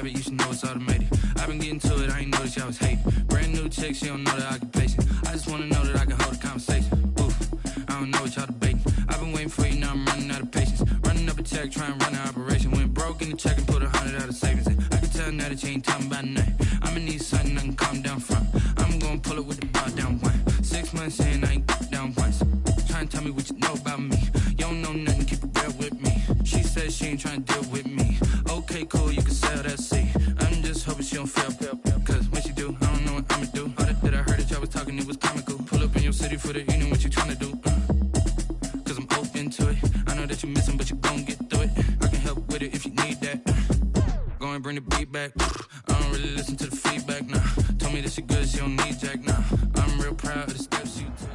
habit, you should know it's automated. I've been getting to it, I ain't noticed y'all was hating. Brand new chick, she don't know that I can place it. I just wanna know that I can hold a conversation. Oof, I don't know what y'all debating. I've been waiting for you, now I'm running out of patience. Running up a check, trying to run an operation. Went broke in the check and put 100 out of savings in. I can tell now that you ain't talking about nothing. I'ma need something I can calm down from. I'm gonna pull it with the bar down one. 6 months in, I ain't down once. Trying to tell me what you know about me. You don't know nothing, keep it real with me. She says she ain't trying to deal with me. Okay, cool, you can sell that seat. I'm just hoping she don't fail. Cause when she do, I don't know what I'ma do. All that I heard that y'all was talking, it was comical. Pull up in your city for the evening, what you trying to do? Cause I'm open to it. I know that you missing, but you gon' get through it. I can help with it if you need that. Go and bring the beat back. I don't really listen to the feedback, nah. Told me that she good, she don't need Jack, nah. I'm real proud of the steps you took.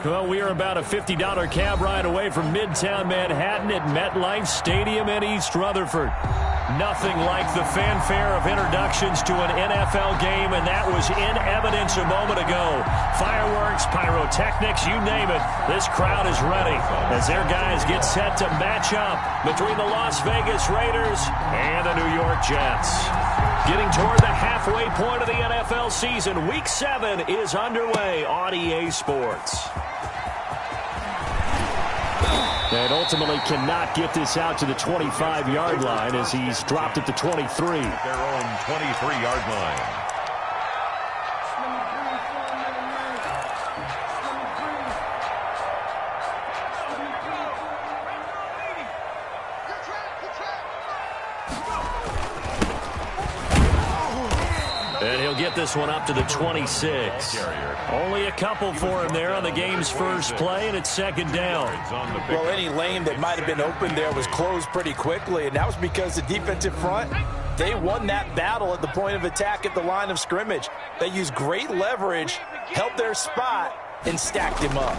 Well, we are about a $50 cab ride away from Midtown Manhattan at MetLife Stadium in East Rutherford. Nothing like the fanfare of introductions to an NFL game, and that was in evidence a moment ago. Fireworks, pyrotechnics, you name it. This crowd is ready as their guys get set to match up between the Las Vegas Raiders and the New York Jets. Getting toward the halfway point of the NFL season, Week 7 is underway on EA Sports. And ultimately cannot get this out to the 25-yard line as he's dropped at the 23. Their own 23-yard line. And he'll get this one up to the 26. Only a couple for him there on the game's first play, and it's second down. Well, any lane that might have been open there was closed pretty quickly, and that was because the defensive front, they won that battle at the point of attack at the line of scrimmage. They used great leverage, held their spot, and stacked him up.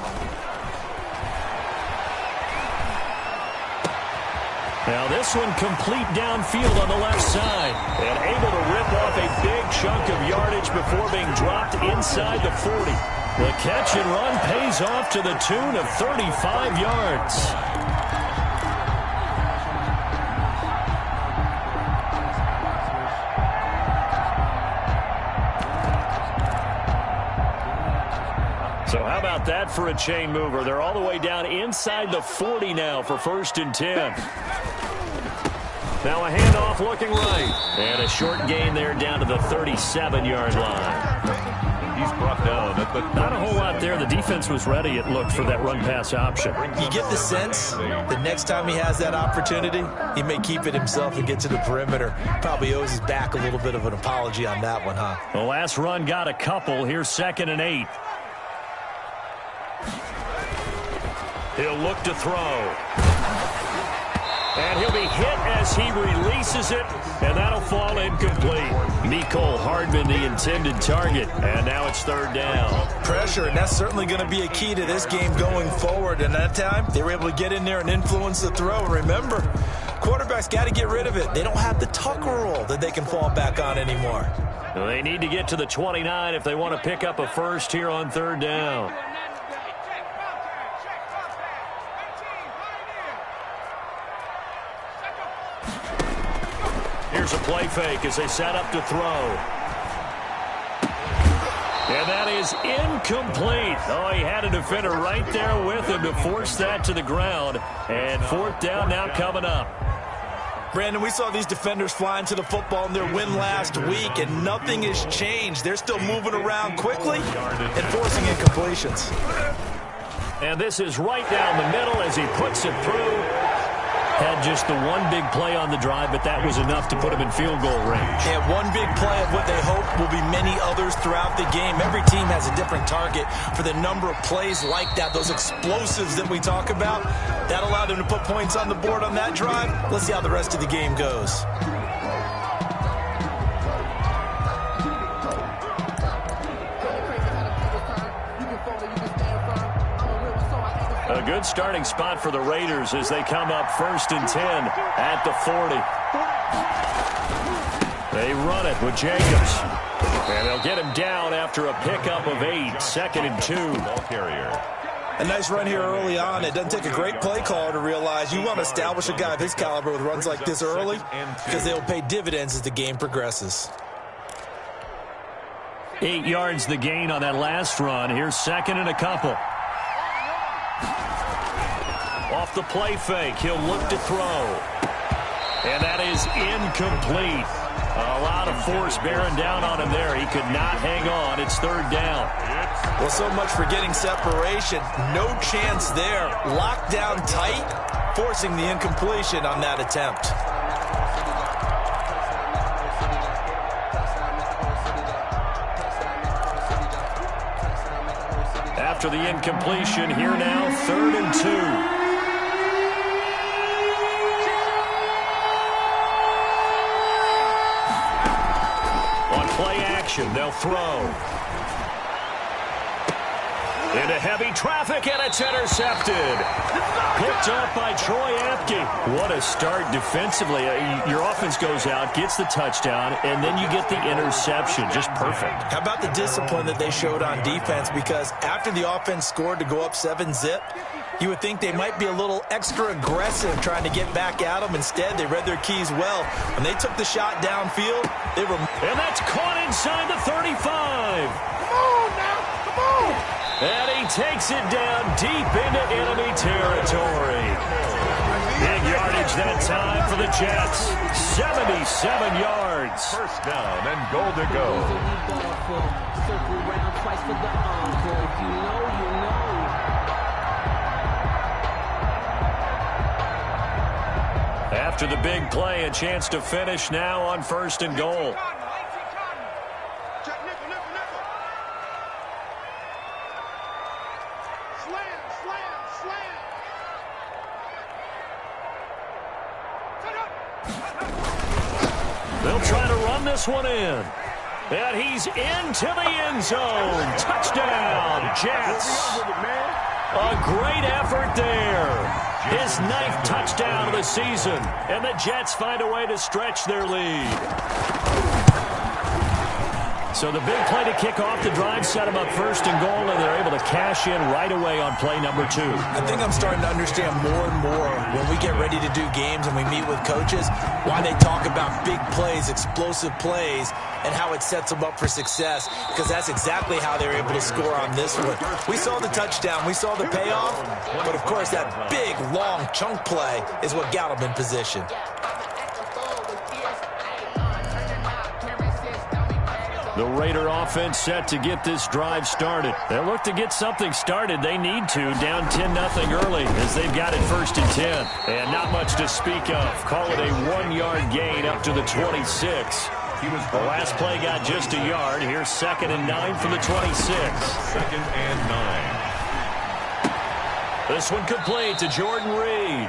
Now this one complete downfield on the left side. And able to rip off a big chunk of yardage before being dropped inside the 40. The catch and run pays off to the tune of 35 yards. So how about that for a chain mover? They're all the way down inside the 40 now for 1st and 10. Now a handoff looking right. And a short gain there down to the 37-yard line. He's brought down. Not a whole lot there. The defense was ready, it looked, for that run-pass option. You get the sense that next time he has that opportunity, he may keep it himself and get to the perimeter. Probably owes his back a little bit of an apology on that one, huh? The last run got a couple. Here's 2nd and 8. He'll look to throw. And he'll be hit as he releases it, and that'll fall incomplete. Mecole Hardman, the intended target, and now it's 3rd down. Pressure, and that's certainly going to be a key to this game going forward. And that time, they were able to get in there and influence the throw. And remember, quarterbacks got to get rid of it. They don't have the Tucker roll that they can fall back on anymore. They need to get to the 29 if they want to pick up a first here on 3rd down. Here's a play fake as they set up to throw. And that is incomplete. Oh, he had a defender right there with him to force that to the ground. And 4th down now coming up. Brandon, we saw these defenders flying to the football in their win last week, and nothing has changed. They're still moving around quickly and forcing incompletions. And this is right down the middle as he puts it through. Had just the one big play on the drive, but that was enough to put him in field goal range. Yeah, one big play of what they hope will be many others throughout the game. Every team has a different target for the number of plays like that, those explosives that we talk about. That allowed them to put points on the board on that drive. Let's see how the rest of the game goes. A good starting spot for the Raiders as they come up 1st and 10 at the 40. They run it with Jacobs. And they'll get him down after a pickup of 8. 2nd and 2. Ball carrier. A nice run here early on. It doesn't take a great play caller to realize you want to establish a guy of his caliber with runs like this early because they'll pay dividends as the game progresses. 8 yards the gain on that last run. Here's second and a couple. Off the play fake, he'll look to throw. And that is incomplete. A lot of force bearing down on him there. He could not hang on. It's third down. Well, so much for getting separation. No chance there. Locked down tight, forcing the incompletion on that attempt. After the incompletion, here now, 3rd and 2. Play action, they'll throw. Into heavy traffic, and it's intercepted. Picked up by Troy Apke. What a start defensively. Your offense goes out, gets the touchdown, and then you get the interception. Just perfect. How about the discipline that they showed on defense? Because after the offense scored to go up 7-zip, you would think they might be a little extra aggressive trying to get back at them. Instead, they read their keys well. When they took the shot downfield, they were... And that's caught inside the 35. Come on now, come on. And he takes it down deep into enemy territory. Big yardage that time for the Jets. 77 yards. First down and goal to go. Circle round twice for the encore. If you know, you know. After the big play, a chance to finish now on 1st and goal. They'll try to run this one in. And he's into the end zone. Touchdown, Jets. A great effort there. His 9th touchdown of the season. And the Jets find a way to stretch their lead. So the big play to kick off the drive set them up 1st and goal, and they're able to cash in right away on play number 2. I think I'm starting to understand more and more when we get ready to do games and we meet with coaches why they talk about big plays, explosive plays, and how it sets them up for success, because that's exactly how they're able to score on this one. We saw the touchdown, we saw the payoff, but of course that big, long chunk play is what got them in position. The Raider offense set to get this drive started. They look to get something started. They need to, down 10-0 early, as they've got it 1st and 10. And not much to speak of. Call it a 1-yard gain up to the 26. The last play got just a yard. Here's 2nd and 9 from the 26. 2nd and 9. This one complete to Jordan Reed.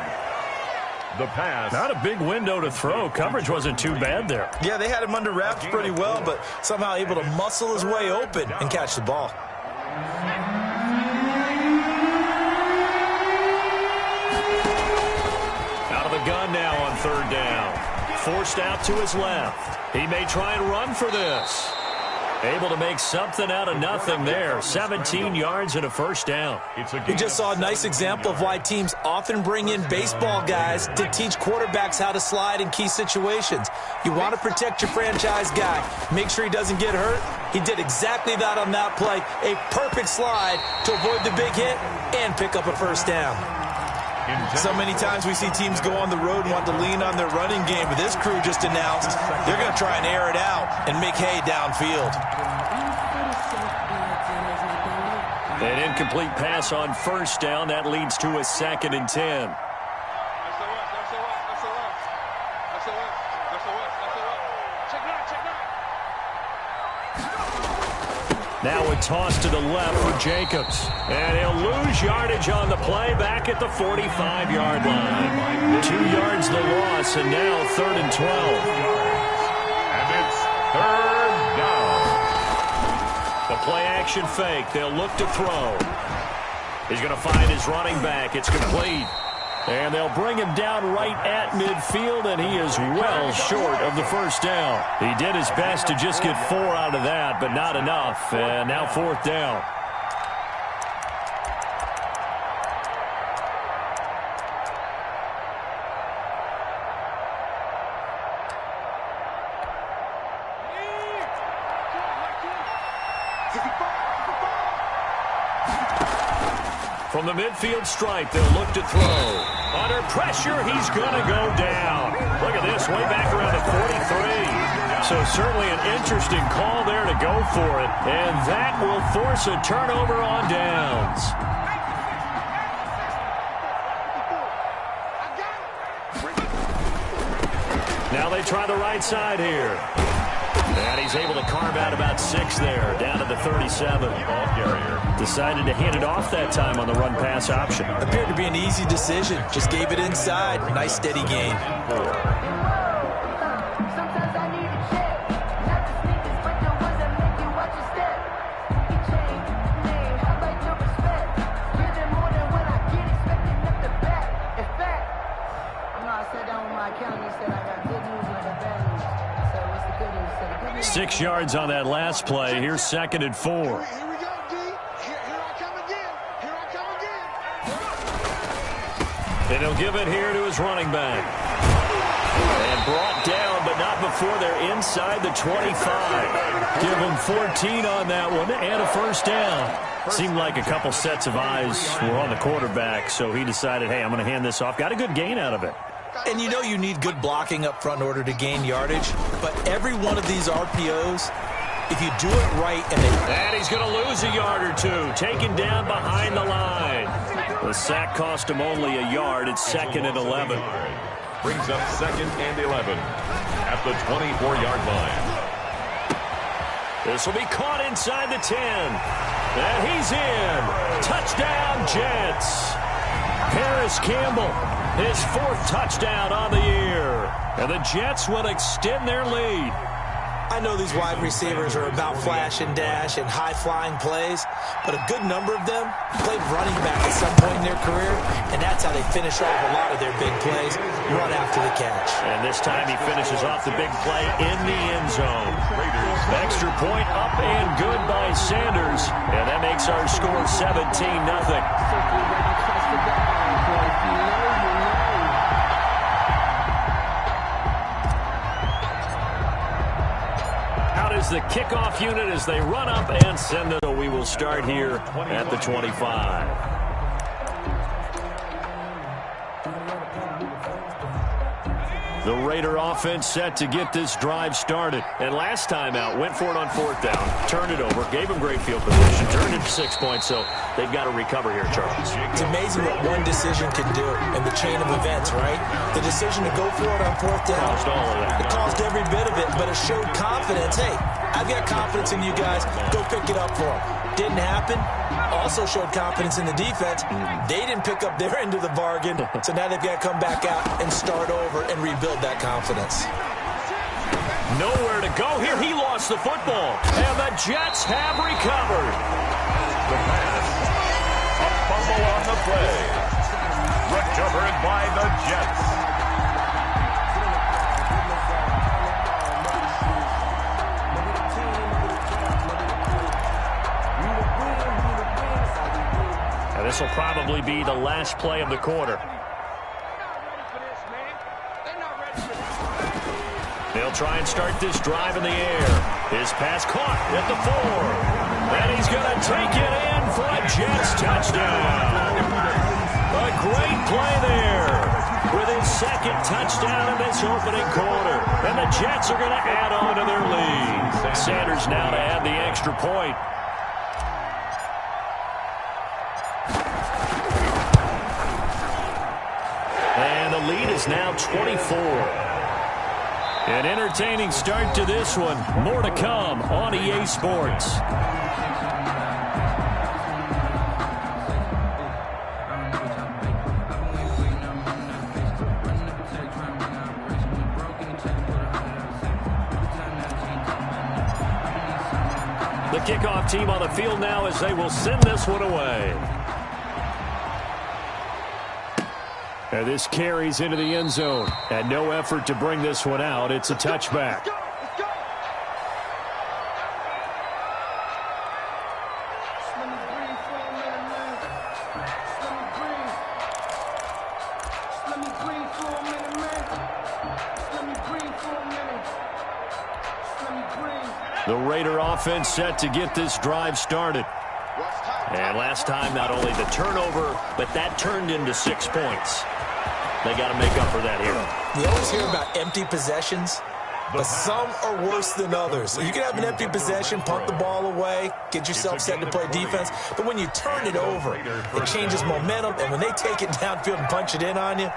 The pass. Not a big window to throw. Coverage wasn't too bad there. Yeah, they had him under wraps pretty well, but somehow able to muscle his way open and catch the ball. Out of the gun now on 3rd down. Forced out to his left. He may try and run for this. Able to make something out of nothing there. 17 yards and a 1st down. We just saw a nice example of why teams often bring in baseball guys to teach quarterbacks how to slide in key situations. You want to protect your franchise guy. Make sure he doesn't get hurt. He did exactly that on that play. A perfect slide to avoid the big hit and pick up a 1st down. So many times we see teams go on the road and want to lean on their running game, but this crew just announced they're going to try and air it out and make hay downfield. An incomplete pass on 1st down. That leads to a 2nd and 10. Now a toss to the left for Jacobs. And he'll lose yardage on the play back at the 45-yard line. 2 yards the loss, and now 3rd and 12. And it's 3rd down. The play action fake. They'll look to throw. He's going to find his running back. It's complete. And they'll bring him down right at midfield, and he is well short of the 1st down. He did his best to just get 4 out of that, but not enough. And now 4th down. From the midfield stripe, they'll look to throw. Under pressure, he's going to go down. Look at this, way back around the 43. So certainly an interesting call there to go for it. And that will force a turnover on downs. Now they try the right side here. And he's able to carve out about 6 there, down to the 37. Ball carrier decided to hand it off that time on the run-pass option. Appeared to be an easy decision. Just gave it inside. Nice, steady gain. Good 6 yards on that last play. Here's 2nd and 4. Here we go, D. Here I come again. Here I come again. And he'll give it here to his running back. And brought down, but not before they're inside the 25. Give him 14 on that one and a first down. Seemed like a couple sets of eyes were on the quarterback, so he decided, hey, I'm going to hand this off. Got a good gain out of it. And you know you need good blocking up front in order to gain yardage. But every one of these RPOs, if you do it right and he's going to lose a yard or two, taken down behind the line. The sack cost him only a yard. It's 2nd and 11. Brings up 2nd and 11 at the 24-yard line. This will be caught inside the 10. And he's in. Touchdown, Jets. Paris Campbell, his 4th touchdown on the year. And the Jets will extend their lead. I know these wide receivers are about flash and dash and high-flying plays, but a good number of them played running back at some point in their career, and that's how they finish off a lot of their big plays, run after the catch. And this time he finishes off the big play in the end zone. Extra point up and good by Sanders, and that makes our score 17-0. Is the kickoff unit as they run up and send it. We will start here at the 25. The Raider offense set to get this drive started. And last time out, went for it on 4th down, turned it over, gave them great field position, turned it to 6 points, so they've got to recover here, Charles. It's amazing what one decision can do in the chain of events, right? The decision to go for it on 4th down. Caused all of that. It caused every bit of it, but it showed confidence. Hey, I've got confidence in you guys. Go pick it up for them. Didn't happen. Also showed confidence in the defense. They didn't pick up their end of the bargain, so now they've got to come back out and start over and rebuild that confidence. Nowhere to go here. He lost the football, and the Jets have recovered. The pass. A fumble on the play. Recovered by the Jets. This will probably be the last play of the quarter. They'll try and start this drive in the air. His pass caught at the 4. And he's going to take it in for a Jets touchdown. A great play there with his 2nd touchdown of this opening quarter. And the Jets are going to add on to their lead. Sanders now to add the extra point. Lead is now 24. An entertaining start to this one. More to come on EA Sports. The kickoff team on the field now as they will send this one away. And this carries into the end zone. And no effort to bring this one out. It's a touchback. The Raider offense set to get this drive started. And last time, not only the turnover, but that turned into 6 points. They got to make up for that here. You always hear about empty possessions, but some are worse than others. So you can have an empty possession, punt the ball away, get yourself set to play defense, but when you turn it over, it changes momentum, and when they take it downfield and punch it in on you,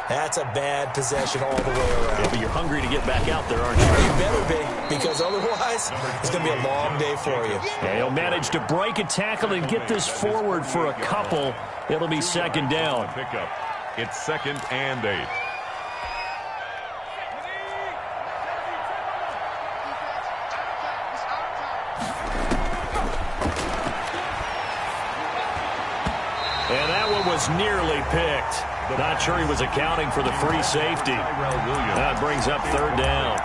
that's a bad possession all the way around. Yeah, but you're hungry to get back out there, aren't you? You better be, because otherwise, it's going to be a long day for you. And he'll manage to break a tackle and get this forward for a couple. It'll be second down. Pickup. It's 2nd and 8. And that one was nearly picked. Not sure he was accounting for the free safety. That brings up 3rd down.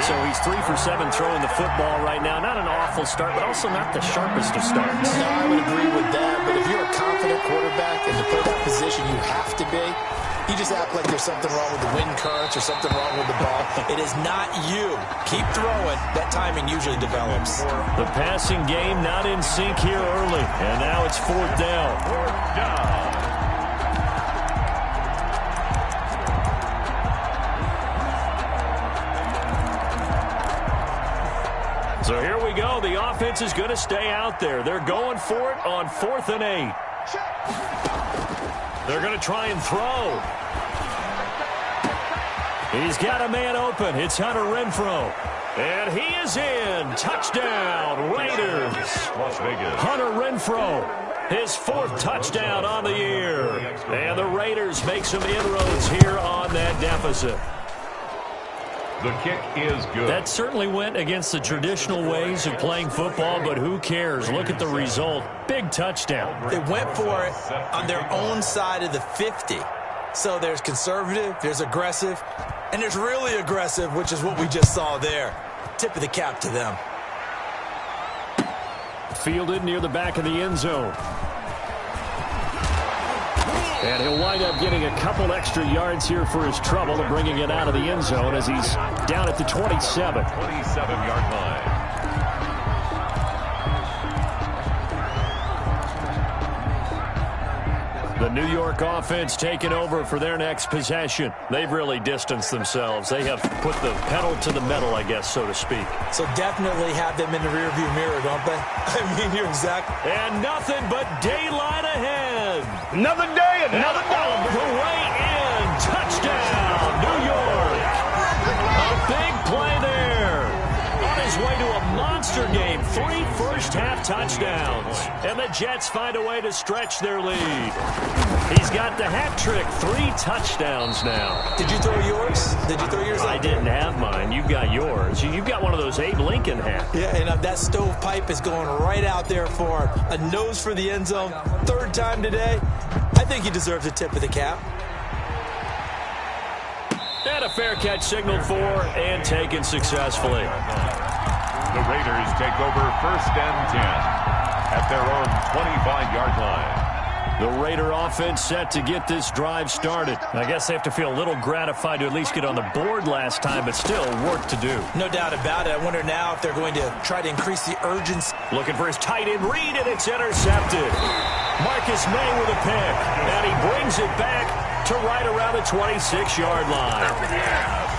So he's 3 for 7 throwing the football right now. Not an awful start, but also not the sharpest of starts. No, I would agree with that, but if you're a confident quarterback and to play that position you have to be, you just act like there's something wrong with the wind currents or something wrong with the ball. It is not you. Keep throwing. That timing usually develops. The passing game not in sync here early, and now it's 4th down. 4th down. So here we go. The offense is going to stay out there. They're going for it on 4th and 8. They're going to try and throw. He's got a man open. It's Hunter Renfrow. And he is in. Touchdown, Raiders. Las Vegas. Hunter Renfrow, his 4th touchdown on the year. And the Raiders make some inroads here on that deficit. The kick is good. That certainly went against the traditional ways of playing football, but who cares? Look at the result. Big touchdown. They went for it on their own side of the 50. So there's conservative, there's aggressive, and there's really aggressive, which is what we just saw there. Tip of the cap to them. Fielded near the back of the end zone. And he'll wind up getting a couple extra yards here for his trouble and bringing it out of the end zone as he's down at the 27. 27-yard line. The New York offense taking over for their next possession. They've really distanced themselves. They have put the pedal to the metal, I guess, so to speak. So definitely have them in the rearview mirror, don't they? I mean, you're exactly. And nothing but daylight ahead. Another day, another All the way in. Touchdown, New York. A big play there. On his way to a monster game. 3 first-half touchdowns. And the Jets find a way to stretch their lead. He's got the hat trick. 3 touchdowns now. Did you throw yours? Did you throw yours out? I didn't have mine. You've got yours. You've got one of those Abe Lincoln hats. Yeah, and that stovepipe is going right out there for him. A nose for the end zone. 3rd time today. I think he deserves a tip of the cap. And a fair catch signaled for and taken successfully. The Raiders take over 1st and 10 at their own 25-yard line. The Raider offense set to get this drive started. I guess they have to feel a little gratified to at least get on the board last time, but still work to do. No doubt about it. I wonder now if they're going to try to increase the urgency. Looking for his tight end read, and it's intercepted. Marcus May with a pick, and he brings it back to right around the 26-yard line.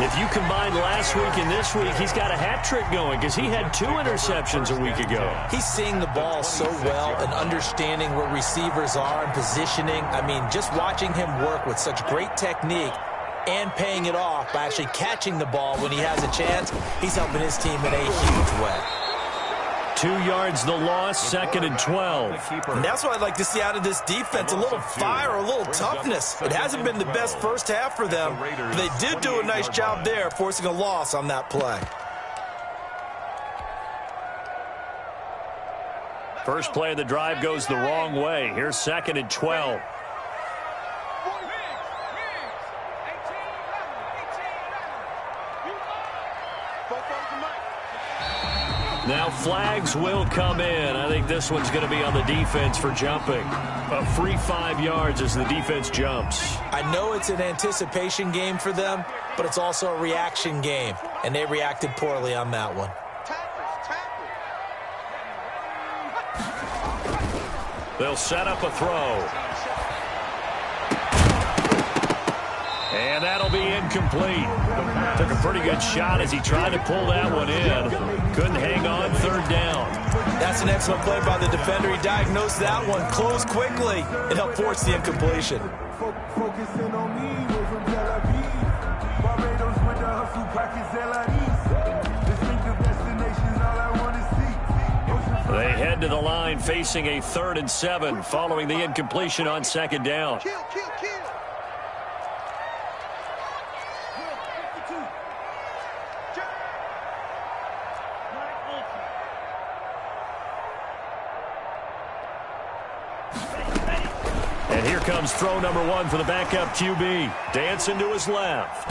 If you combine last week and this week, he's got a hat trick going because he had 2 interceptions a week ago. He's seeing the ball so well and understanding where receivers are and positioning. I mean, just watching him work with such great technique and paying it off by actually catching the ball when he has a chance, he's helping his team in a huge way. 2 yards the loss, 2nd and 12. And that's what I'd like to see out of this defense, a little fire, a little toughness. It hasn't been the best first half for them, but they did do a nice job there, forcing a loss on that play. First play of the drive goes the wrong way. Here's 2nd and 12. Now flags will come in. I think this one's going to be on the defense for jumping. A free 5 yards as the defense jumps. I know it's an anticipation game for them, but it's also a reaction game, and they reacted poorly on that one. They'll set up a throw. And that'll be incomplete. Took a pretty good shot as he tried to pull that one in. Couldn't hang on, third down. That's an excellent play by the defender. He diagnosed that one, closed quickly. It helped force the incompletion. Focusing on me, way from Tel Aviv. Barbados with the hustle pockets, distinctive destinations, all I want to see. They head to the line facing a 3rd and 7 following the incompletion on 2nd down. Kill. And here comes throw number 1 for the backup QB. Dancing to his left.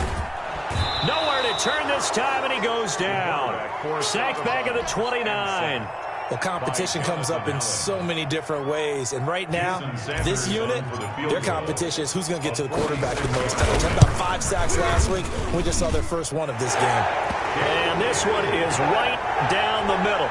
Nowhere to turn this time, and he goes down. Sacked back at the 29. Well, competition comes up in so many different ways. And right now, this unit, their competition is who's going to get to the quarterback the most times. Had about 5 sacks last week. We just saw their first one of this game. And this one is right down the middle.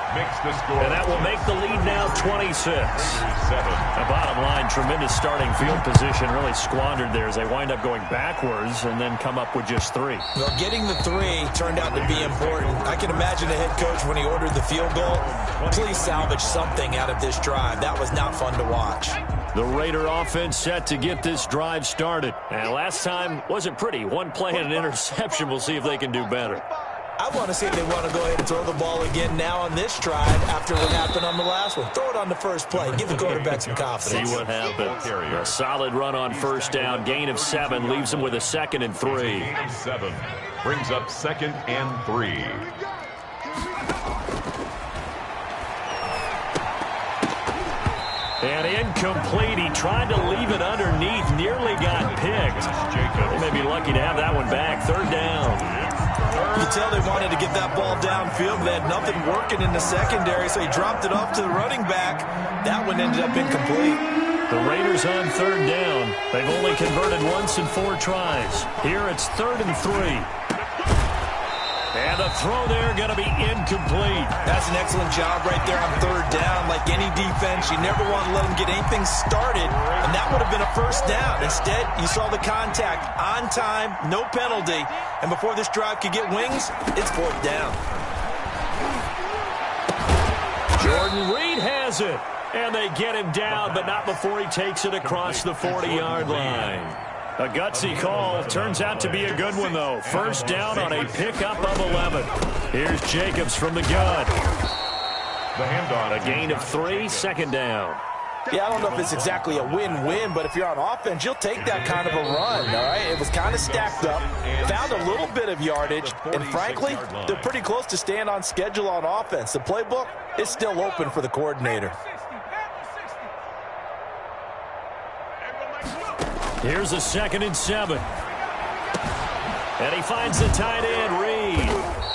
And that will make the lead now 26. The bottom line, tremendous starting field position, really squandered there as they wind up going backwards and then come up with just 3. Well, getting the 3 turned out to be important. I can imagine the head coach when he ordered the field goal. Please salvage something out of this drive. That was not fun to watch. The Raider offense set to get this drive started. And last time wasn't pretty. One play and an interception. We'll see if they can do better. I want to see if they want to go ahead and throw the ball again now on this drive after what happened on the last one. Throw it on the first play. Give the quarterback some confidence. See what happens. A solid run on first down. Gain of 7 leaves them with a 2nd and 3. Gain of 7 brings up 2nd and 3. And incomplete. He tried to leave it underneath. Nearly got picked. They may be lucky to have that one back. 3rd down. You can tell they wanted to get that ball downfield. They had nothing working in the secondary, so he dropped it off to the running back. That one ended up incomplete. The Raiders on 3rd down. They've only converted once in 4 tries. Here it's 3rd and 3. And the throw there going to be incomplete. That's an excellent job right there on 3rd down. Like any defense, you never want to let them get anything started, and that would have been a first down. Instead, you saw the contact on time, no penalty, and before this drive could get wings, it's 4th down. Jordan Reed has it, and they get him down, but not before he takes it across the 40-yard line. A gutsy call. Turns out to be a good one, though. First down on a pickup of 11. Here's Jacobs from the gun. The handoff. A gain of 3, 2nd down. Yeah, I don't know if it's exactly a win-win, but if you're on offense, you'll take that kind of a run, all right? It was kind of stacked up, found a little bit of yardage, and frankly, they're pretty close to staying on schedule on offense. The playbook is still open for the coordinator. Here's a 2nd and 7. And he finds the tight end, Reed.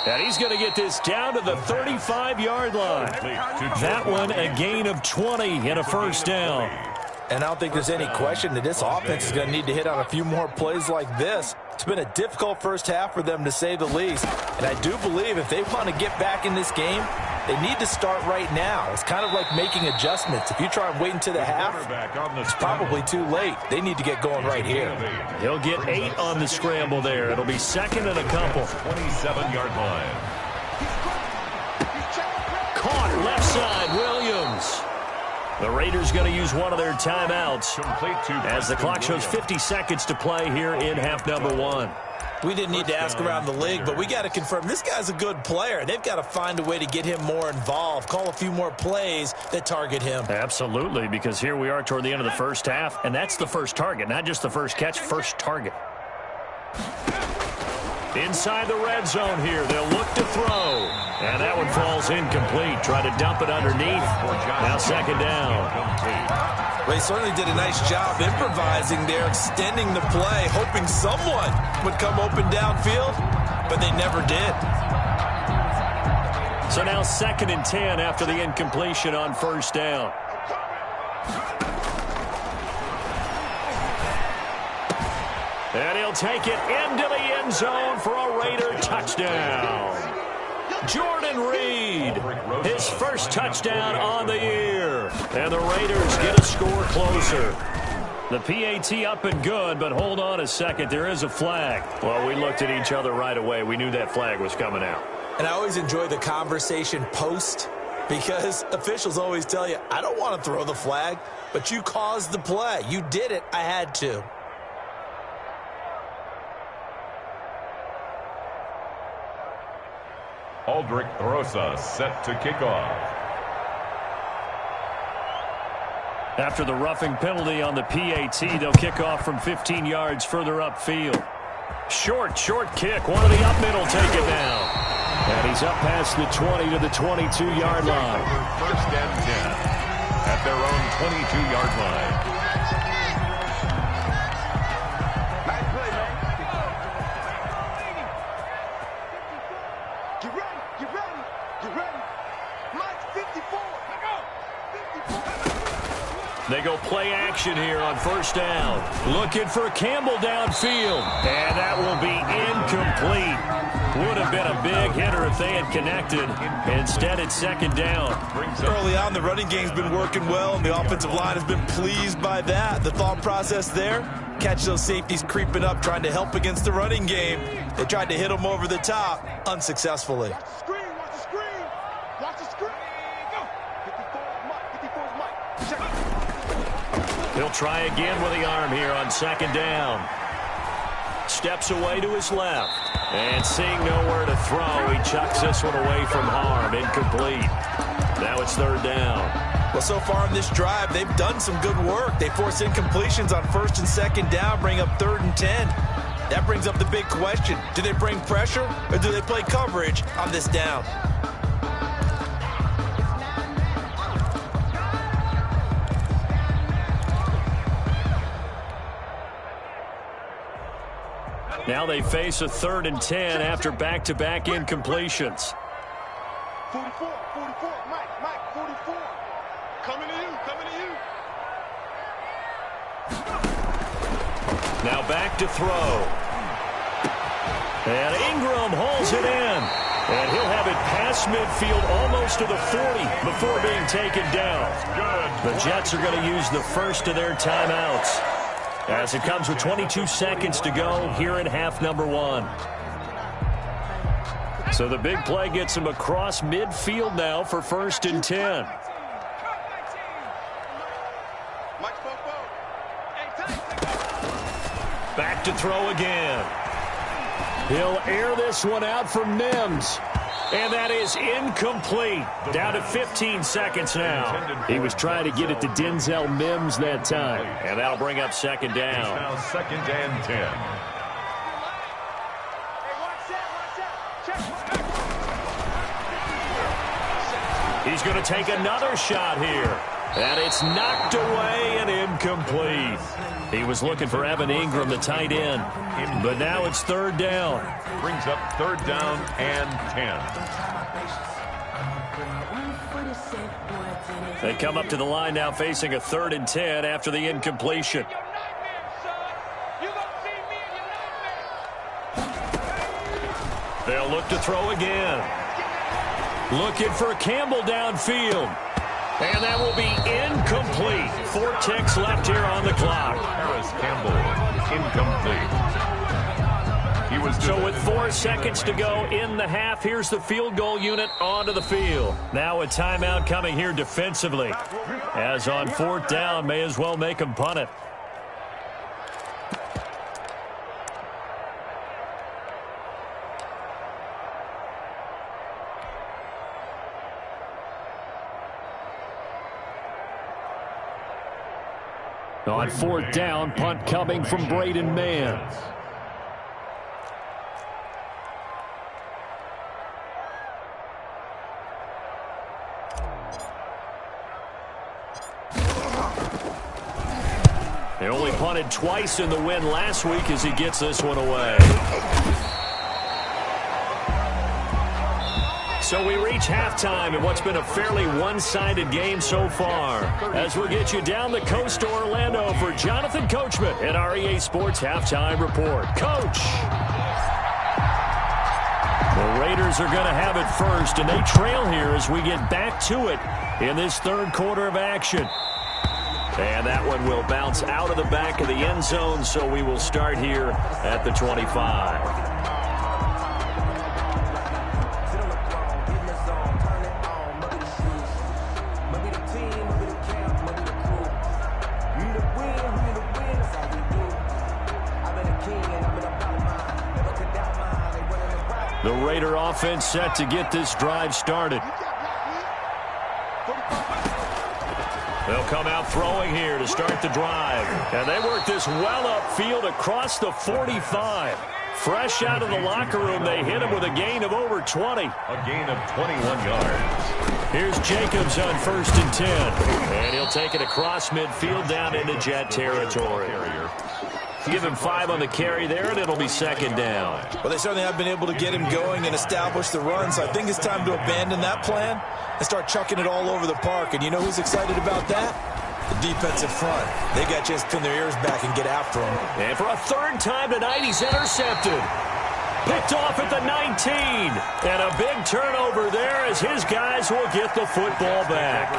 And he's going to get this down to the 35-yard line. That one a gain of 20 and a first down. And I don't think there's any question that this offense is going to need to hit on a few more plays like this. It's been a difficult first half for them, to say the least. And I do believe if they want to get back in this game, they need to start right now. It's kind of like making adjustments. If you try and wait until the half, it's probably too late. They need to get going right here. He'll get 8 on the scramble there. It'll be 2nd and a couple. 27-yard line. Caught left side, Williams. The Raiders going to use one of their timeouts as the clock shows 50 seconds to play here in half number 1. We didn't need to ask around the league, but we got to confirm this guy's a good player. They've got to find a way to get him more involved, call a few more plays that target him. Absolutely, because here we are toward the end of the first half, and that's the first target, not just the first catch, first target. Inside the red zone here, they'll look to throw. And that one falls incomplete. Try to dump it underneath. Now 2nd down. They certainly did a nice job improvising there, extending the play, hoping someone would come open downfield, but they never did. So now 2nd and 10 after the incompletion on first down. And he'll take it into the end zone for a Raider touchdown. Jordan Reed, his first touchdown on the year. And the Raiders get a score closer. The PAT up and good, but hold on a second. There is a flag. Well, we looked at each other right away. We knew that flag was coming out. And I always enjoy the conversation post, because officials always tell you, I don't want to throw the flag, but you caused the play. You did it. I had to. Aldrich Rosa set to kick off. After the roughing penalty on the PAT, they'll kick off from 15 yards further upfield. Short kick. One of the up middle take it down. And he's up past the 20 to the 22-yard line. First and 10 at their own 22-yard line. Nice play, man. Get ready. Get ready. Get ready. Mike 54. Go. 54. They go play action here on first down. Looking for Campbell downfield. And that will be incomplete. Would have been a big hitter if they had connected. Instead, it's second down. Early on, the running game's been working well, and the offensive line has been pleased by that. The thought process there, catch those safeties creeping up, trying to help against the running game. They tried to hit them over the top, unsuccessfully. Watch the screen. Watch the screen. Watch the screen. Go. 54's Mike. 54's Mike. Check it. He'll try again with the arm here on second down. Steps away to his left. And seeing nowhere to throw, he chucks this one away from harm. Incomplete. Now it's third down. Well, so far in this drive, they've done some good work. They force incompletions on first and second down, bring up third and 10. That brings up the big question. Do they bring pressure or do they play coverage on this down? Now they face a third and 10 after back-to-back incompletions. 44. Mike 44. Coming to you. Now back to throw. And Ingram hauls it in. And he'll have it past midfield almost to the 40 before being taken down. The Jets are going to use the first of their timeouts, as it comes with 22 seconds to go here in half number one. So the big play gets him across midfield now for first and 10. Back to throw again. He'll air this one out for Mims. And that is incomplete. Down to 15 seconds now. He was trying to get it to Denzel Mims that time. And that'll bring up second down. Now second and 10. He's going to take another shot here. And it's knocked away and incomplete. He was looking for Evan Ingram, the tight end. But now it's third down. Brings up third down and 10. They come up to the line now facing a third and 10 after the incompletion. They'll look to throw again. Looking for Campbell downfield. And that will be incomplete. 4 ticks left here on the clock. Harris Campbell, incomplete. So with 4 seconds to go in the half, here's the field goal unit onto the field. Now a timeout coming here defensively. As on fourth down, may as well make them punt it. On fourth down, punt coming from Braden Mann. They only punted twice in the win last week as he gets this one away. So we reach halftime in what's been a fairly one-sided game so far. As we'll get you down the coast to Orlando for Jonathan Coachman at our EA Sports Halftime Report. Coach! The Raiders are going to have it first, and they trail here as we get back to it in this third quarter of action. And that one will bounce out of the back of the end zone, so we will start here at the 25. The Raider offense set to get this drive started. They'll come out throwing here to start the drive. And they work this well upfield across the 45. Fresh out of the locker room, they hit him with a gain of over 20. A gain of 21 yards. Here's Jacobs on 1st and 10. And he'll take it across midfield down into Jet territory. Give him 5 on the carry there, and it'll be 2nd down. Well, they certainly have been able to get him going and establish the run, so I think it's time to abandon that plan and start chucking it all over the park. And you know who's excited about that? The defensive front. They got a chance to pin their ears back and get after him. And for a 3rd time tonight, he's intercepted. Picked off at the 19. And a big turnover there as his guys will get the football back.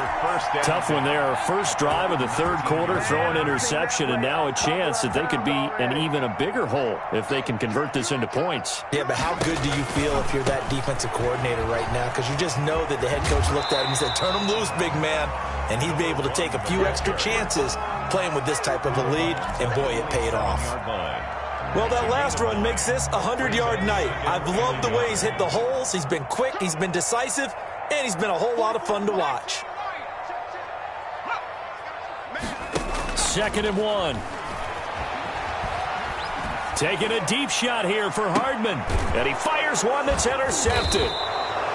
Tough one there. First drive of the 3rd quarter, throw an interception, and now a chance that they could be an even a bigger hole if they can convert this into points. Yeah, but how good do you feel if you're that defensive coordinator right now? Because you just know that the head coach looked at him and said, turn him loose, big man. And he'd be able to take a few extra chances playing with this type of a lead, and boy, it paid off. Well, that last run makes this a 100-yard night. I've loved the way he's hit the holes. He's been quick, he's been decisive, and he's been a whole lot of fun to watch. 2nd and 1. Taking a deep shot here for Hardman. And he fires one that's intercepted.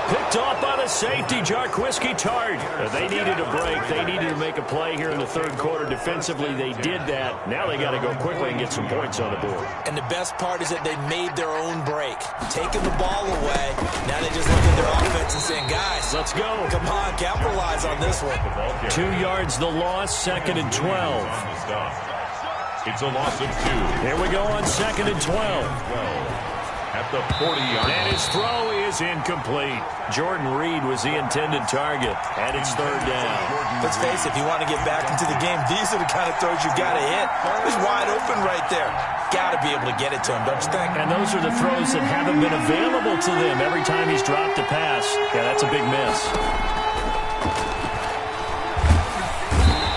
Picked off by the safety, Jarquiski Tart. They needed a break. They needed to make a play here in the 3rd quarter defensively. They did that. Now they got to go quickly and get some points on the board. And the best part is that they made their own break. Taking the ball away. Now they just look at their offense and saying, guys, let's go. Come on, capitalize on this one. 2 yards the loss, 2nd and 12. It's a loss of 2. Here we go on 2nd and 12. At the 40-yard line. And his throw is incomplete. Jordan Reed was the intended target, and it's 3rd down. Let's face it, if you want to get back into the game, these are the kind of throws you got to hit. He's wide open right there. Got to be able to get it to him, don't you think? And those are the throws that haven't been available to them every time he's dropped a pass. Yeah, that's a big miss.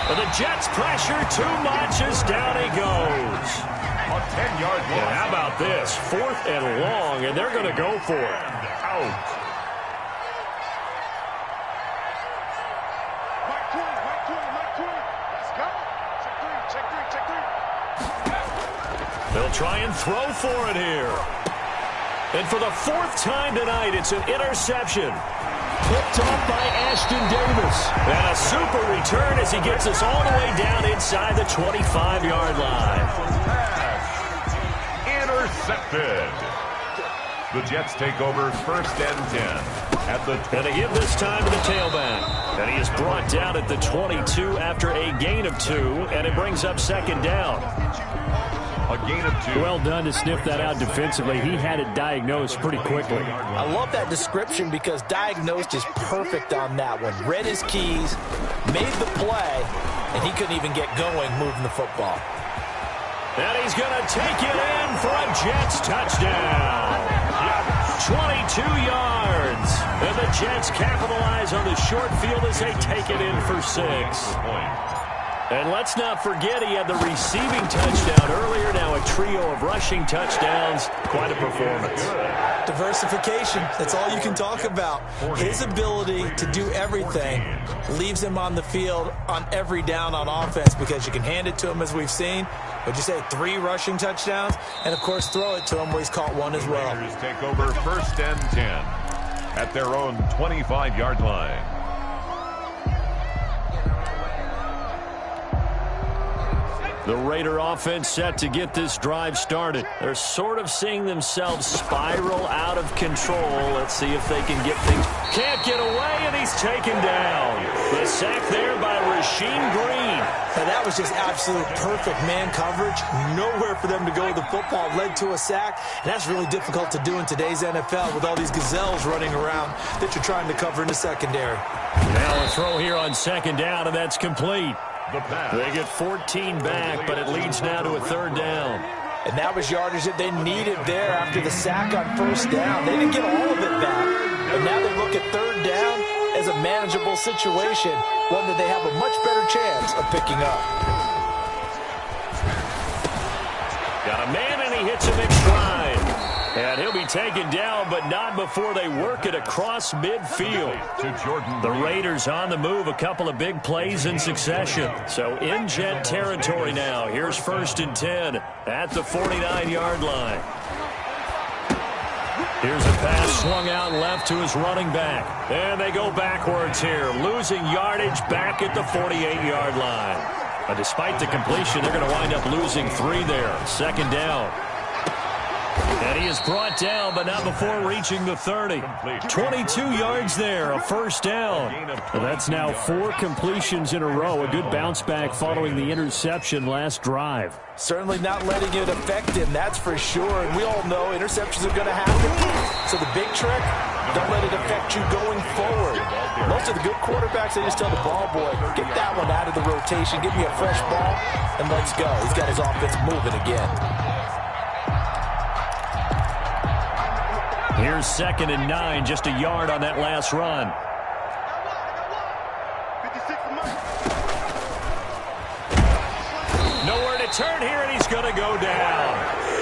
But the Jets pressure too much as down he goes. A 10-yard loss. And how about this? 4th and long, and they're going to go for it. Out. They'll try and throw for it here. And for the 4th time tonight, it's an interception. Picked off by Ashton Davis. And a super return as he gets us all the way down inside the 25-yard line. Intercepted. The Jets take over 1st and 10 at the 20. And they give this time to the tailback. And he is brought down at the 22 after a gain of 2, and it brings up 2nd down. A gain of 2. Well done to sniff that out defensively. He had it diagnosed pretty quickly. I love that description because diagnosed is perfect on that one. Read his keys, made the play, and he couldn't even get going moving the football. And he's going to take it in for a Jets touchdown. 22 yards. And the Jets capitalize on the short field as they take it in for 6. And let's not forget he had the receiving touchdown earlier. Now a trio of rushing touchdowns. Quite a performance. Diversification. That's all you can talk about. His ability to do everything leaves him on the field on every down on offense because you can hand it to him as we've seen. Would you say 3 rushing touchdowns? And, of course, throw it to him where he's caught 1 as well. Raiders take over 1st and 10 at their own 25-yard line. The Raider offense set to get this drive started. They're sort of seeing themselves spiral out of control. Let's see if they can get things. Can't get away, and he's taken down. The sack there by Rasheem Green. Now that was just absolute perfect man coverage. Nowhere for them to go with the football. Led to a sack, and that's really difficult to do in today's NFL with all these gazelles running around that you're trying to cover in the secondary. Now a throw here on second down, and that's complete. They get 14 back, but it leads now to a third down. And that was yardage that they needed there after the sack on first down. They didn't get all of it back, but now they look at third down as a manageable situation, one that they have a much better chance of picking up. Got a man, and he hits him in stride. And he'll be taken down, but not before they work it across midfield. The Raiders on the move, a couple of big plays in succession. So in jet territory now. Here's 1st and 10 at the 49-yard line. Here's a pass swung out left to his running back. And they go backwards here, losing yardage back at the 48-yard line. But despite the completion, they're going to wind up losing 3 there. 2nd down. And he is brought down, but not before reaching the 30. 22 yards there, a 1st down. Well, that's now 4 completions in a row. A good bounce back following the interception last drive. Certainly not letting it affect him, that's for sure. And we all know interceptions are going to happen. So the big trick, don't let it affect you going forward. Most of the good quarterbacks, they just tell the ball boy, get that one out of the rotation, give me a fresh ball, and let's go. He's got his offense moving again. Here's 2nd and 9, just a yard on that last run. Nowhere to turn here, and he's going to go down.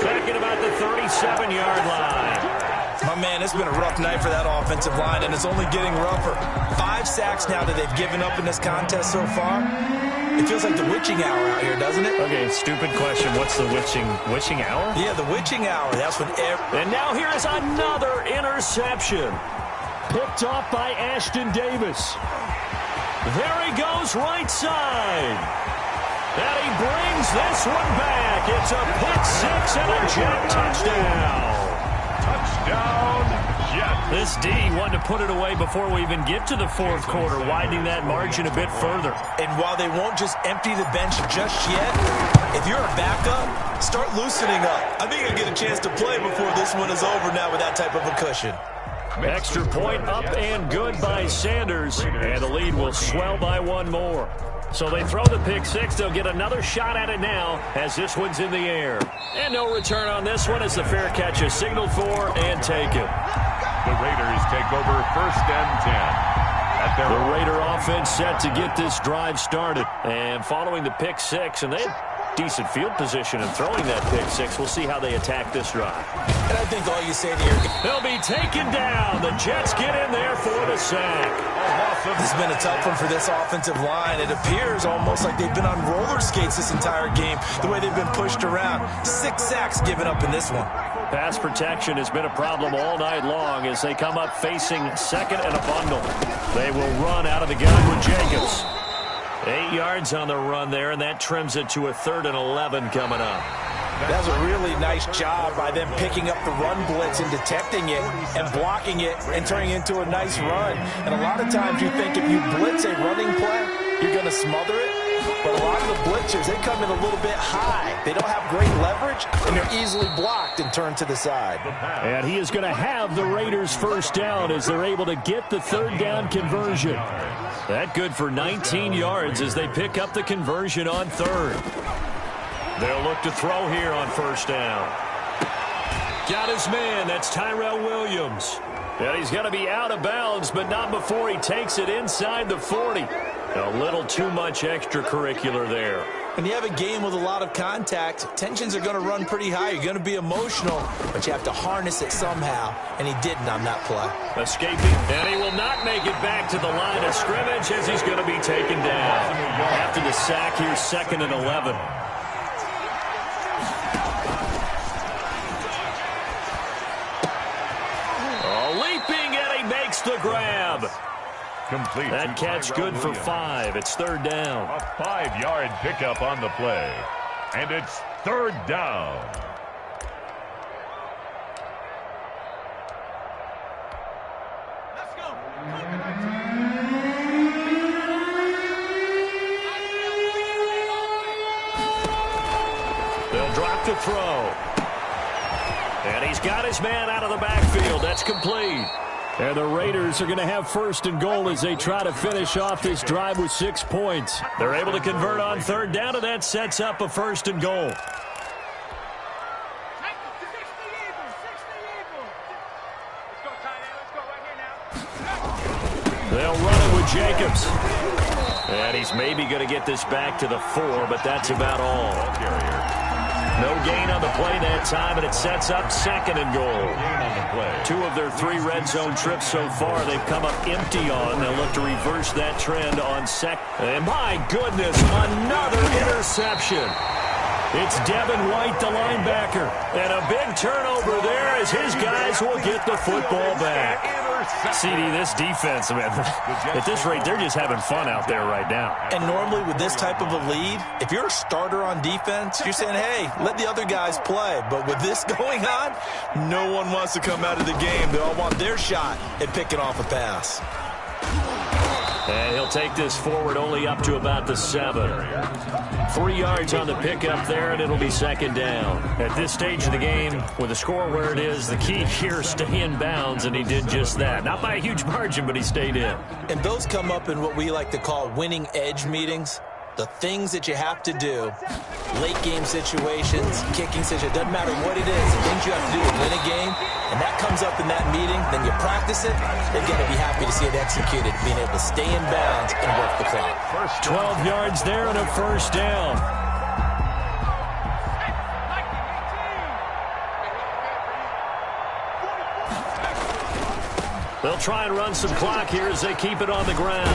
Back at about the 37-yard line. My man, it's been a rough night for that offensive line, and it's only getting rougher. 5 sacks now that they've given up in this contest so far. It feels like the witching hour out here, doesn't it? Okay, stupid question. What's the witching hour? Yeah, the witching hour. That's when And now here is another interception. Picked off by Ashton Davis. There he goes, right side. And he brings this one back. It's a pick 6 and a jet touchdown. Touchdown, Jet. This D wanted to put it away before we even get to the 4th quarter, widening that margin a bit further. And while they won't just empty the bench just yet, if you're a backup, start loosening up. I think you'll get a chance to play before this one is over now with that type of a cushion. Extra point up and good by Sanders, and the lead will swell by 1 more. So they throw the pick 6. They'll get another shot at it now as this one's in the air. And no return on this one as the fair catch is signaled for and taken. The Raiders take over 1st and 10. The Raider offense set to get this drive started. And following the pick 6, and they had decent field position in throwing that pick 6. We'll see how they attack this drive. And I think all you say to your... They'll be taken down. The Jets get in there for the sack. This has been a tough one for this offensive line. It appears almost like they've been on roller skates this entire game, the way they've been pushed around. 6 sacks given up in this one. Pass protection has been a problem all night long as they come up facing 2nd and a bundle. They will run out of the gun with Jacobs. 8 yards on the run there, and that trims it to a 3rd and 11 coming up. That was a really nice job by them picking up the run blitz and detecting it and blocking it and turning it into a nice run. And a lot of times you think if you blitz a running play, you're going to smother it. But a lot of the blitzers, they come in a little bit high. They don't have great leverage, and they're easily blocked and turned to the side. And he is going to have the Raiders 1st down as they're able to get the 3rd down conversion. That good for 19 yards as they pick up the conversion on 3rd. They'll look to throw here on 1st down. Got his man. That's Tyrell Williams. And he's going to be out of bounds, but not before he takes it inside the 40. A little too much extracurricular there. When you have a game with a lot of contact, tensions are going to run pretty high. You're going to be emotional, but you have to harness it somehow, and he didn't on that play. Escaping, and he will not make it back to the line of scrimmage as he's going to be taken down. After the sack, here's 2nd and 11. Leaping, and he makes the grab. Complete. That catch good for 5. It's 3rd down. A 5-yard pickup on the play. And it's third down. Let's go. They'll drop to throw. And he's got his man out of the backfield. That's complete. And the Raiders are going to have first and goal as they try to finish off this drive with 6 points. They're able to convert on third down, and that sets up a first and goal. They'll run it with Jacobs. And he's maybe going to get this back to the 4, but that's about all. No gain on the play that time, and it sets up second and goal. 2 of their 3 red zone trips so far they've come up empty on. They'll look to reverse that trend on second. And my goodness, another interception. It's Devin White, the linebacker. And a big turnover there as his guys will get the football back. CD, this defense, man, at this rate, they're just having fun out there right now. And normally with this type of a lead, if you're a starter on defense, you're saying, hey, let the other guys play. But with this going on, no one wants to come out of the game. They all want their shot at picking off a pass. And he'll take this forward only up to about the 7. 3 yards on the pickup there, and it'll be second down. At this stage of the game, with the score where it is, the key here is stay in bounds, and he did just that. Not by a huge margin, but he stayed in. And those come up in what we like to call winning edge meetings. The things that you have to do, late game situations, kicking situations, doesn't matter what it is, the things you have to do to win a game, and that comes up in that meeting, then you practice it, they're going to be happy to see it executed, being able to stay in bounds and work the clock. 12 yards there and a first down. They'll try and run some clock here as they keep it on the ground.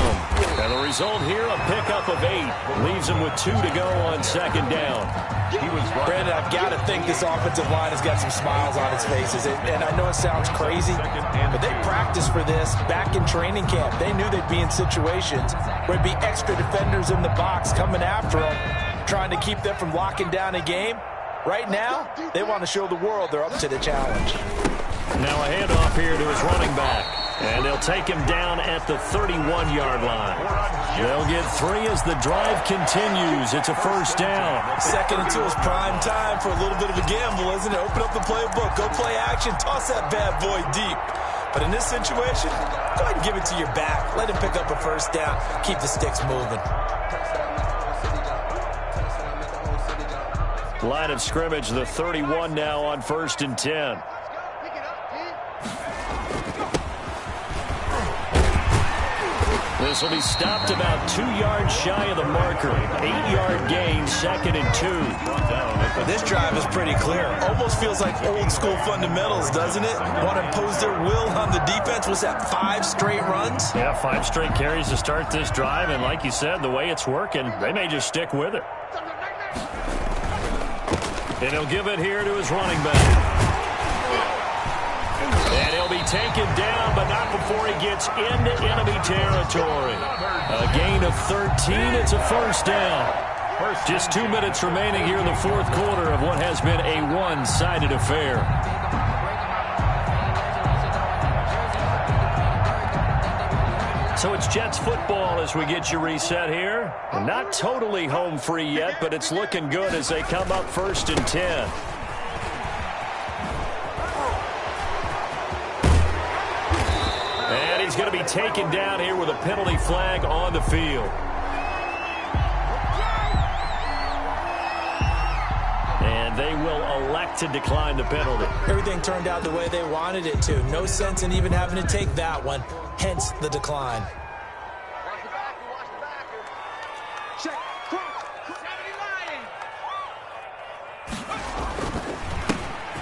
And the result here, a pickup of 8. Leaves them with 2 to go on second down. Brandon, I've got to think this offensive line has got some smiles on its faces. And I know it sounds crazy, but they practiced for this back in training camp. They knew they'd be in situations where it'd be extra defenders in the box coming after them, trying to keep them from locking down a game. Right now, they want to show the world they're up to the challenge. Now a handoff here to his running back. And they'll take him down at the 31-yard line. They'll get 3 as the drive continues. It's a first down. Second and 2 is prime time for a little bit of a gamble, isn't it? Open up the playbook. Go play action. Toss that bad boy deep. But in this situation, go ahead and give it to your back. Let him pick up a first down. Keep the sticks moving. Line of scrimmage, the 31 now on 1st and 10. This will be stopped about 2 yards shy of the marker. 8-yard gain, 2nd and 2. This drive is pretty clear. Almost feels like old school fundamentals, doesn't it? Want to impose their will on the defense. Was that 5 straight runs? Yeah, 5 straight carries to start this drive. And like you said, the way it's working, they may just stick with it. And he'll give it here to his running back. And he'll be taken down, but not before he gets into enemy territory. A gain of 13. It's a first down. Just 2 minutes remaining here in the 4th quarter of what has been a one-sided affair. So it's Jets football as we get you reset here. Not totally home free yet, but it's looking good as they come up 1st and 10. And he's going to be taken down here with a penalty flag on the field. And they will elect to decline the penalty. Everything turned out the way they wanted it to. No sense in even having to take that one. Hence the decline.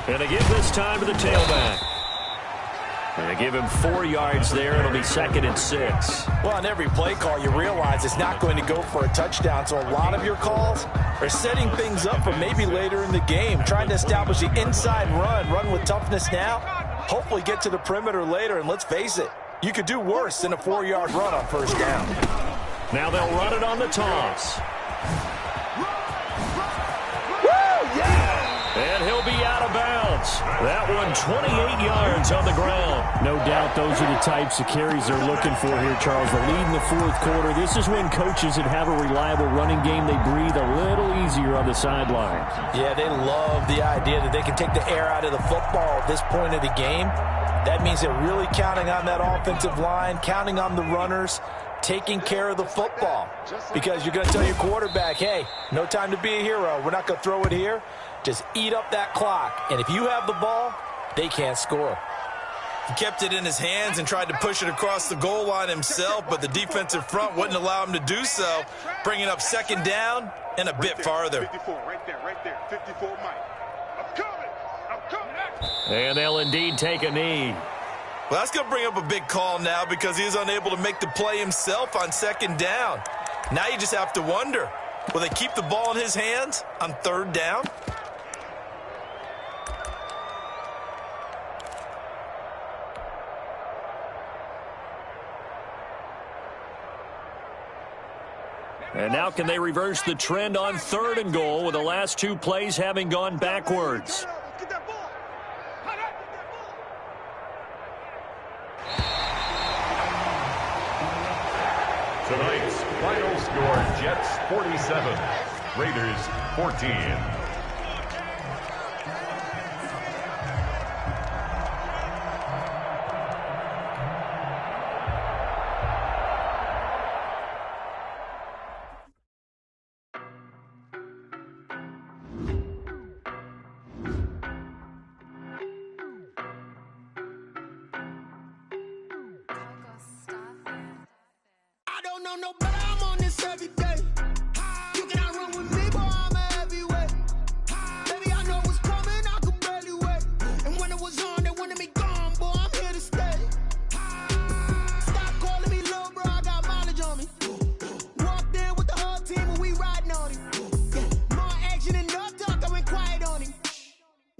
And they give this time to the tailback. And they give him 4 yards there. It'll be 2nd and 6. Well, on every play call, you realize it's not going to go for a touchdown. So a lot of your calls are setting things up for maybe later in the game, trying to establish the inside run with toughness now, hopefully get to the perimeter later. And let's face it, you could do worse than a 4-yard run on first down. Now they'll run it on the toss. defense. That one 28 yards on the ground. No doubt those are the types of carries they're looking for here, Charles. The lead in the fourth quarter. This is when coaches that have a reliable running game, they breathe a little easier on the sideline. Yeah, they love the idea that they can take the air out of the football at this point of the game. That means they're really counting on that offensive line, counting on the runners, taking care of the football. Because you're going to tell your quarterback, hey, no time to be a hero. We're not going to throw it here. Just eat up that clock. And if you have the ball, they can't score. He kept it in his hands and tried to push it across the goal line himself, but the defensive front wouldn't allow him to do so, bringing up second down and a bit farther. 54, right there. 54, Mike. I'm coming. And they'll indeed take a knee. Well, that's going to bring up a big call now because he's unable to make the play himself on second down. Now you just have to wonder, will they keep the ball in his hands on third down? And now can they reverse the trend on third and goal with the last two plays having gone backwards? Tonight's final score, Jets 47, Raiders 14. No, but I'm on this every day. You cannot run with me, boy, I'm a heavyweight. Baby, I know what's coming, I could barely wait. And when it was on, they wanted me gone, boy, I'm here to stay. Stop calling me little bro, I got mileage on me. Walked in with the whole team and we riding on him. More action and no talk, I went quiet on him.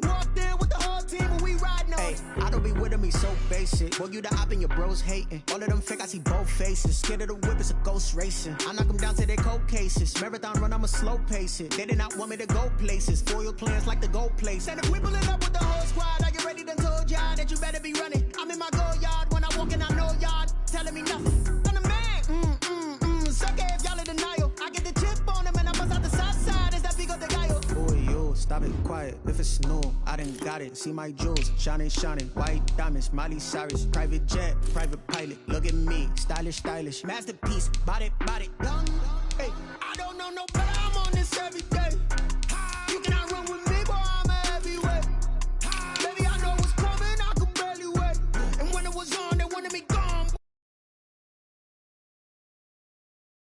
Walked in with the whole team and we riding on him. I don't be with him, he's so basic. Boy, you the op and your bros hating. All of them fake, I see both faces. Scared of the whip, it's a ghost racing. I knock them down to their cold cases. Marathon run, I'ma slow pace it. They did not want me to go places. Foil plans like the go place. And if we pulling up with the whole squad, are you ready to told y'all that you better be running? I'm in my go yard when I walk in, I know y'all telling me nothing. I'm the man, suck if y'all in denial. I get the chip on them and I bust out the south side. Is that big of the guy? Boy, yo, stop it quiet. If it's snow, I done got it. See my jewels, shining, white diamonds, Miley Cyrus, private jet, private pilot. Look at me, stylish, masterpiece, body, young. Hey, I don't know no better.